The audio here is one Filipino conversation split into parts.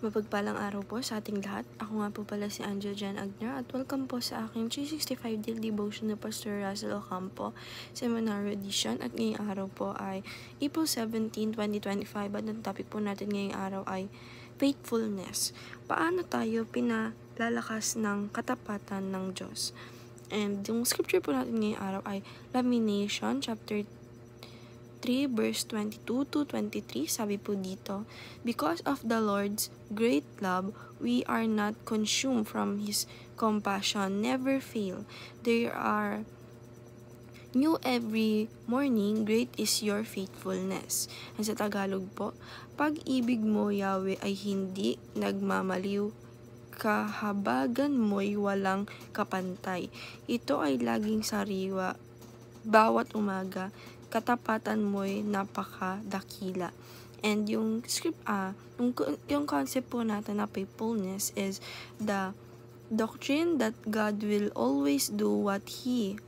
Mapagpalang araw po sa ating lahat. Ako nga po pala si Angel Jan Agner at welcome po sa aking 365 Daily Devotion na Pastor Russell Ocampo Seminary Edition. At ngayong araw po ay April 17, 2025 at ang topic po natin ngayong araw ay faithfulness. Paano tayo pinalalakas ng katapatan ng Diyos? And yung scripture po natin ngayong araw ay Lamentation chapter 3 verse 22 to 23, sabi po dito, "Because of the Lord's great love, we are not consumed, from His compassion never fail. They are new every morning, great is your faithfulness." And sa Tagalog po, "Pag-ibig mo, Yahweh, ay hindi nagmamaliw, kahabagan mo'y walang kapantay. Ito ay laging sariwa, bawat umaga, katapatan mo'y napakadakila." And yung yung concept po natin na faithfulness is the doctrine that God will always do what He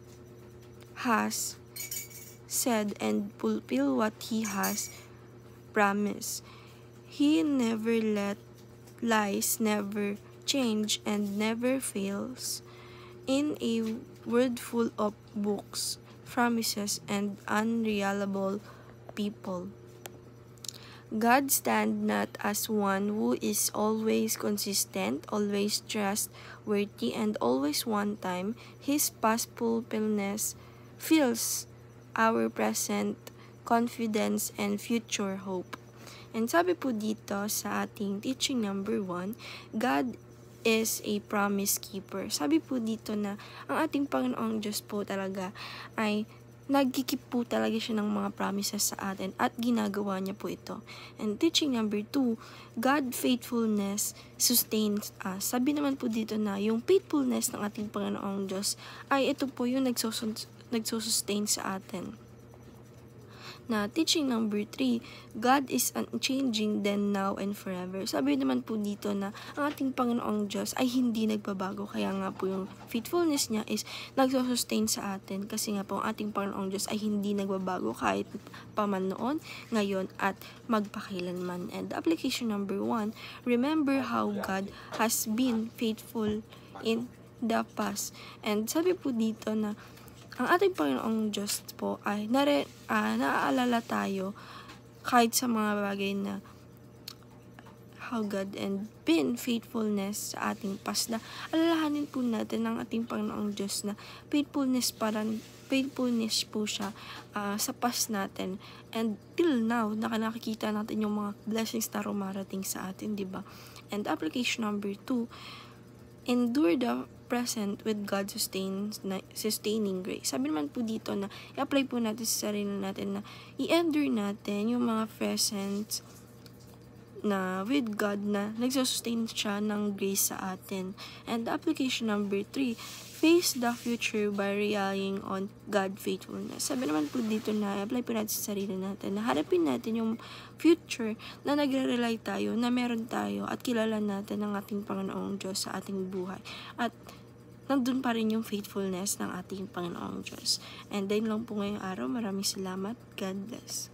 has said and fulfill what He has promised. He never lies, never change, and never fails. In a world full of books, promises, and unreliable people, God stands not as one who is always consistent, always trustworthy, and always one time. His past fulfillment fills our present confidence and future hope. And sabi po dito sa ating teaching number 1, God is a promise keeper. Sabi po dito na ang ating Panginoong Diyos po talaga ay nagkikip po talaga siya ng mga promises sa atin at ginagawa niya po ito. And teaching number 2, God faithfulness sustains us. Sabi naman po dito na yung faithfulness ng ating Panginoong Diyos ay ito po yung nagsusustain sa atin. Na teaching number 3, God is unchanging then, now, and forever. Sabi naman po dito na ang ating Panginoong Diyos ay hindi nagbabago. Kaya nga po yung faithfulness niya is nagsusustain sa atin. Kasi nga po ang ating Panginoong Diyos ay hindi nagbabago kahit paman noon, ngayon, at magpakailanman. And application number 1, remember how God has been faithful in the past. And sabi po dito na ang ating Panginoong Diyos po ay naaalala tayo kahit sa mga bagay na how God and been faithfulness sa ating past, na alalahanin po natin ng ating Panginoong Diyos na faithfulness po siya sa past natin, and till now nakikita natin yung mga blessings na rumarating sa atin, di ba? And application number 2, endure the present with God's sustaining grace. Sabi naman po dito na i-apply po natin sa sarili natin na i-endure natin yung mga presents na with God na nagsusustain siya ng grace sa atin. And application number 3, face the future by relying on God faithfulness. Sabi naman po dito na i-apply po natin sa sarili natin na harapin natin yung future na nagre-rely tayo, na meron tayo, at kilala natin ang ating Panginoong Diyos sa ating buhay. At nandun pa rin yung faithfulness ng ating Panginoong Diyos. And then lang po ngayong araw. Maraming salamat. God bless.